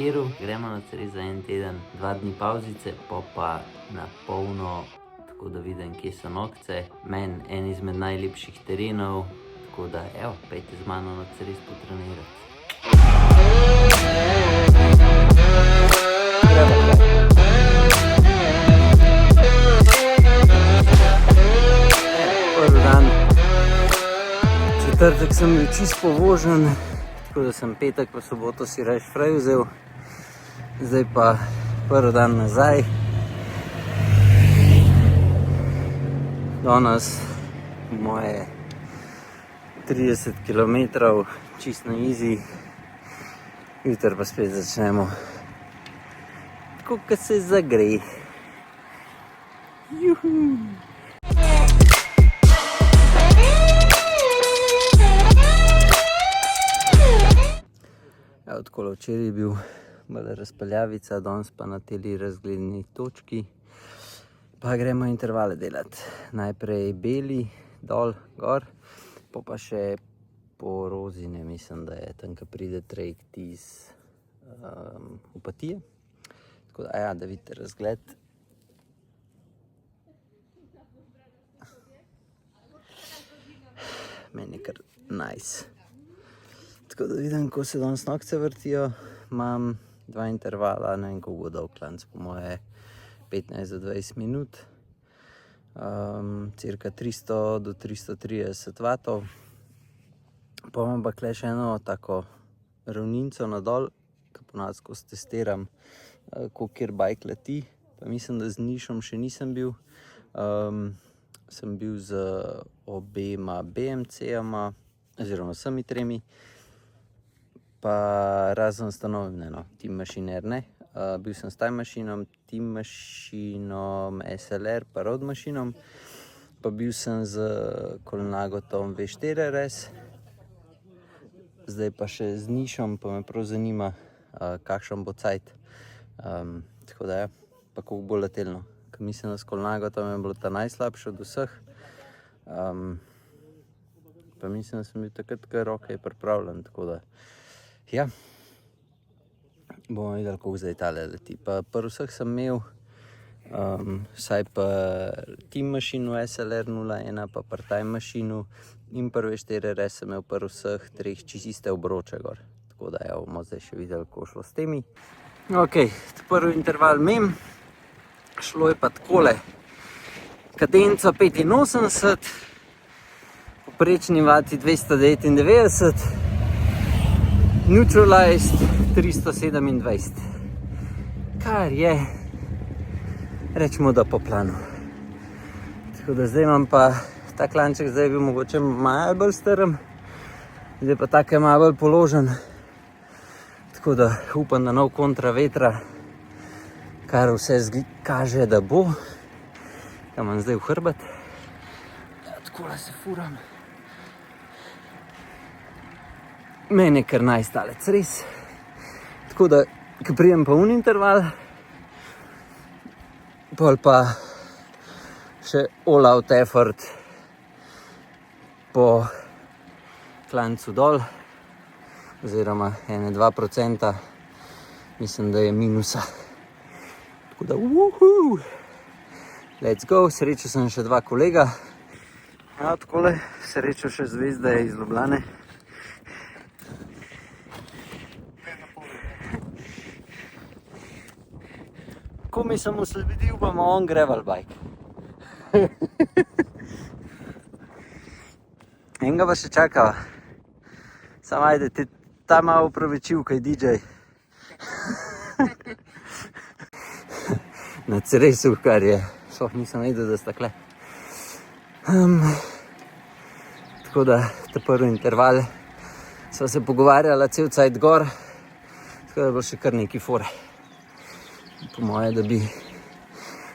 parkiral, gremo na Ceres za en teden, 2 dni pauzice, pa na polno, tako da vidim, kje so nokce. Meni en izmed najlepših terenov, tako da, evo, pejte z mano na Ceres potrenirati. Prvi dan, četrtek sem bil čisto povožen, tako da sem petek pa soboto si rajš fraj vzel. Zdaj pa prvi dan nazaj. Danes moje 30 km, čisto na easy. Jutri pa spet začnemo tako, kot se zagre. Juhu! Ja, odkolo včeraj je bil bolj razpeljavica, danes pa na teli razgledni točki. Pa gremo intervale delati. Najprej beli, dol, gor, pa še po Rozine, mislim, da je tam, ko pride trajekt iz Opatije. Tako da, ja, da vidite razgled. Meni je kar nice. Tako da vidim, ko se danes nokce vrtijo, imam 2 intervala, ne vem, koliko bo dolg klanc, po moje 15 do 20 minut. Cirka 300 do 330 vatov. Pa imam pa tukaj še eno tako ravninco nadol, ki ponavadi skozi testiram, kjer bike leti. Pa mislim, da z Nišom še nisem bil. Sem bil z obema BMC-ama, oziroma vsemi 3. Pa razen stanovne, no, Team Machiner ne. Bil sem s Time Machinom, Team Machinom, SLR pa Road Machinom. Pa bil sem z Colnagotom V4 RS. Zdaj pa še z Nišom, pa me prav zanima, kakšen bo cajt. Tako da ja, pa koliko bo letelno. Ker mislim, da s Colnagotom je bilo ta najslabše od vseh. Pa mislim, da sem bil takrat kar okej pripravljen, tako da ja, bomo videli, koliko zdaj tale leti. Pa pri vseh sem imel, vsaj pa Team Machinu SLR 01, pa pri Time Machinu in prve 4 RS sem imel pri vseh 3 čiste obroče gor. Tako da ja, bomo zdaj še videli, kako šlo s temi. Ok, prvi interval imam. Šlo je pa takole. Kadenca 85, poprečni vati 299, neutralized 327. Kar je, rečemo, da po planu. Tako da zdaj imam pa ta klanček, zdaj je bil mogoče malo bolj strm, zdaj pa tako je malo bolj položen. Tako da upam, da nov kontra vetra, kar vse kaže, da bo. Ja, imam zdaj v hrbet. Ja, takole se furam. Meni je kar nice talec, res. Tako da, ko prijem pa interval, pol pa še all out effort po klancu dol, oziroma 1-2%, mislim, da je minusa. Tako da, woohoo! Let's go, srečal sem še 2 kolega. Ja, takole, srečal še Zvezda iz Ljubljane. Ko mi sem usledil, pa ima on gravel bike. Enega pa še čakava. Samo ajde, ti ta malo upravičil, kaj DJ. Na Ceresu, kar je. Sploh nisem vedel, da sta tukaj. Tako da, ta prvi interval sva se pogovarjala cel cajt gor, tako da je bilo še kar nekaj fore. Po moje, da bi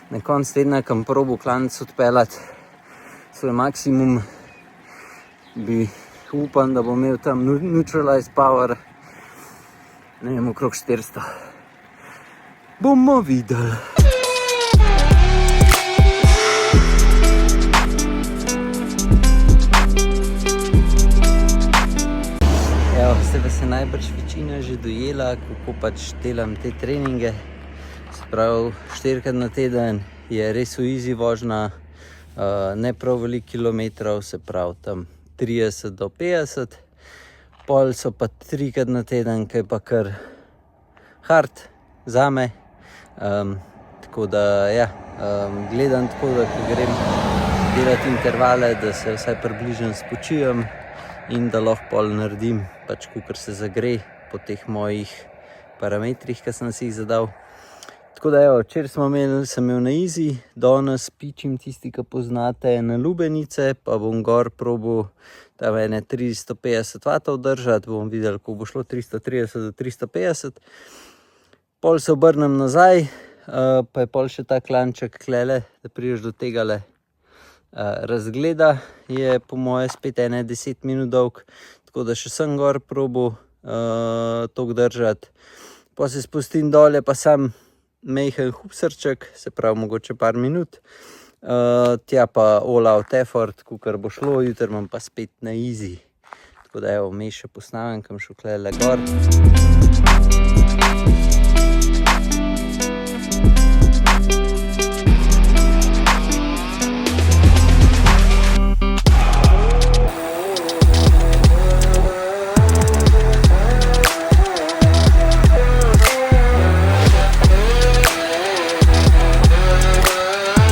na konc tedna, kam probil klanc odpeljati svoj maksimum, bi upam, da bom imel tam neutralized power, ne vem, okrog 400. Bomo videli. zdaj vas je najbrž večina že dojela, kako pač delam te treninge. Se pravi, 4krat na teden je res v easy vožnja, ne prav veliko kilometrov, se pravi tam 30 do 50. Pol so pa 3krat na teden, kaj pa kar hard zame. Tako da, ja, gledam tako, da ko grem delati intervale, da se vsaj približno spočijem in da lahko pol naredim, pač kakor se zagre po teh mojih parametrih, ki sem si jih zadal. Tako da, evo, včeraj sem imel na easy, danes pičim tisti, ki poznate, na lubenice, pa bom gor probal tam ene 350 vatov držati, bom videl, ko bo šlo 330 do 350. Pol se obrnem nazaj, pa je pol še ta klanček klele, da prideš do tegale razgleda, je po moje spet ene 10 minut dolg, tako da še sem gor probal tok držati. Pa se spustim dolje, pa sam mejhen hupsrček, se pravi mogoče par minut, tja pa all out effort, kakor bo šlo, jutri imam pa spet na easy. Tako da, evo, me še posnamem, kam šel klele gor.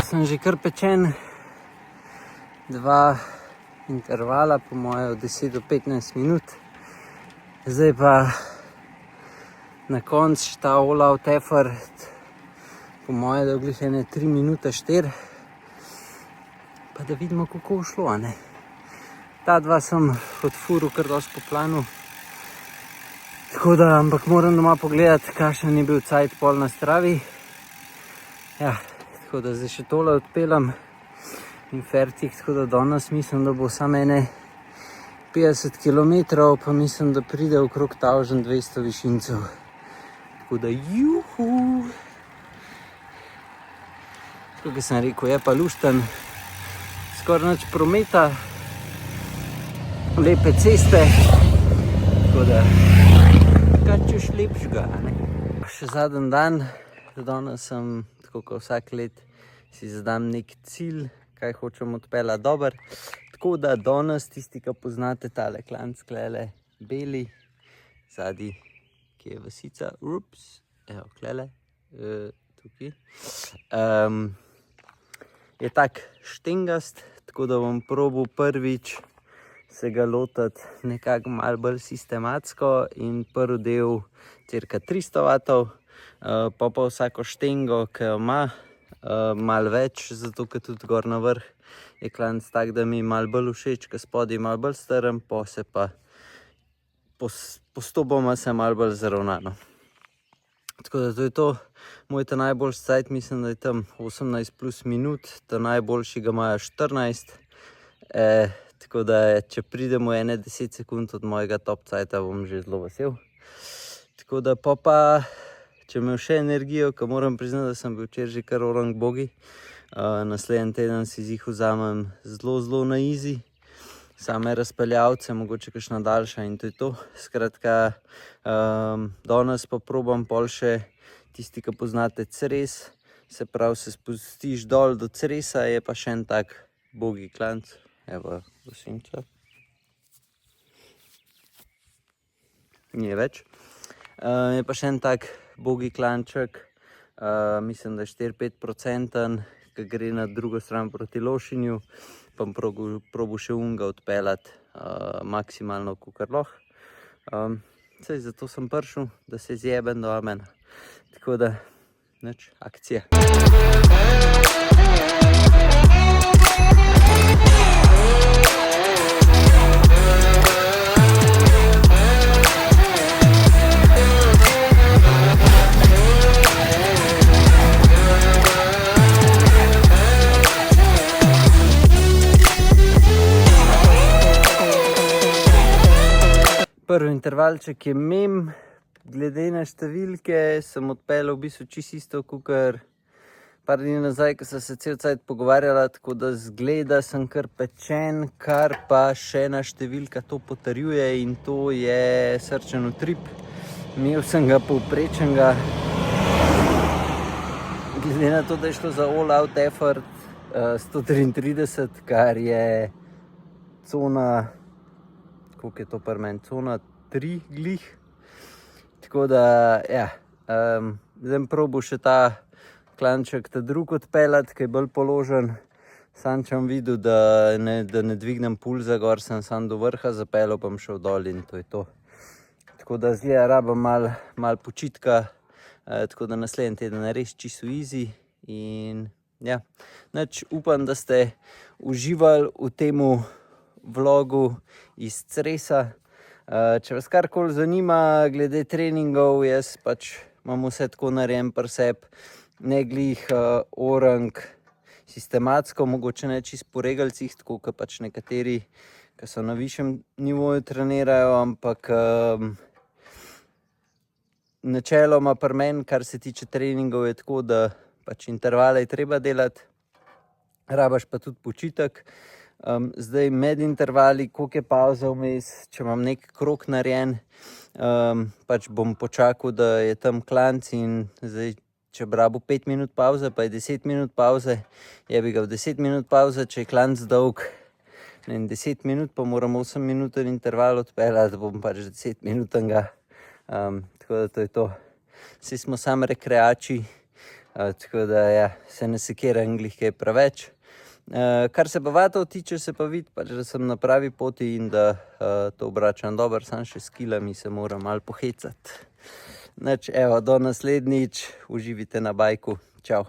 Sem že kar pečen, 2 intervala, po moje od 10 do 15 minut. Zdaj pa na koncu ta all out effort, po moje dolglih ene 3 minute 4, pa da vidimo, kako bo šlo, ne. Ta dva sem odfuril kar dosti po planu, tako da, ampak moram doma pogledati, kakšen je bil cajt pol na Stravi. Ja, tako da zdaj še tole odpeljam in fertik, tako da danes mislim, da bo samo ene 50 km, pa mislim, da pride okrog 1200 višincev. Tako da, juhu! Tako, kot sem rekel, je pa lušten, skoraj nič prometa, lepe ceste, tako da, kaj češ lepšega, ne? Še zadnji dan, danes sem, tako kot vsak let, si zadam nek cilj, kaj hočem odpeljati dober. Tako da danes, tisti, ki poznate tale klanc, klele, beli, zadnji, ki je vasica, evo, klele, tukaj, je tak štengast, tako da bom probal prvič se ga lotiti nekako malo bolj sistematsko in prvi del cirka 300 vatov, pa vsako štengo, ki jo ima, malo več, zato ker tudi gor na vrh je klanc tak, da mi malo bolj všeč, ker spodaj malo bolj strm, pa se pa postopoma se malo bolj zaravnano. Tako da to je to, moj ta najboljši cajt, mislim, da je tam 18 plus minut, ta najboljši ga imajo 14, tako da če pridemo ene 10 sekund od mojega top cajta, bom že zelo vesel. Tako da pa, če imel še energijo, ko moram priznati, da sem bil včeraj že kar orang bogi, naslednji teden si jih vzamem zelo na easy, same razpeljavce, mogoče kakšna daljša in to je to. Skratka, danes pa probam pol še tisti, ki poznate Cres, se pravi, se spustiš dol do Cresa, je pa še en tak bogi klanc, evo, gosinča, ni več. Je pa še en tak bogi klanček, mislim, da je 4-5%, ki gre na drugo stran proti Lošinju, pa bom probal še unga odpeljati maksimalno, kakor lahko. Saj zato sem prišel, da se zjebem do amena. Tako da, nič, akcija. Prvi intervalček je mem, glede na številke sem odpeljal v bistvu čisto isto, kakor par dni nazaj, ko sem se cel cajt pogovarjala, tako da zgleda, sem kar pečen, kar pa še ena številka to potrjuje in to je srčen utrip. Imel sem ga povprečenega, glede na to, da je šlo za all out effort 133, kar je cona, koliko je to pri meni, cona 3 glih. Tako da, ja, zdaj probo še ta klanček ta drug odpeljati, ki je bolj položen. Sam če bom videl, da ne dvignem pulza gor, sem sam do vrha zapeljal, pa bom šel dol in to je to. Tako da zdaj rabim malo počitka, tako da naslednji teden res čisto easy. In ja, nič, upam, da ste uživali v temu vlogu iz Cresa. Če vas karkoli zanima glede treningov, jaz pač imam vse tako narejen pri sebi, ne glih orang sistematsko, mogoče ne čisto po regalcih, tako kot pač nekateri, ki so na višjem nivoju trenirajo, ampak načeloma pri meni, kar se tiče treningov, je tako, da pač intervale je treba delati, rabaš pa tudi počitek. Zdaj med intervali, koliko je pauza vmes, če imam nek krog narejen, pač bom počakal, da je tam klanc in zdaj, če bi rabil 5 minut pauze, pa je 10 minut pauze, je bi ga v 10 minut pauze, če je klanc dolg, 10 minut, pa moram 8 minuten interval odpeljati, bom pač 10 minutnega, tako da to je to. Vsi smo sam rekreači, tako da ja, se ne sekiram glih kaj preveč. Kar se pa vatov tiče, se pa vidi, pač, da sem na pravi poti in da to obračam dobro, sam še s kilami se moram malo pohecati. Nič, evo, do naslednjič, uživite na bajku, čau.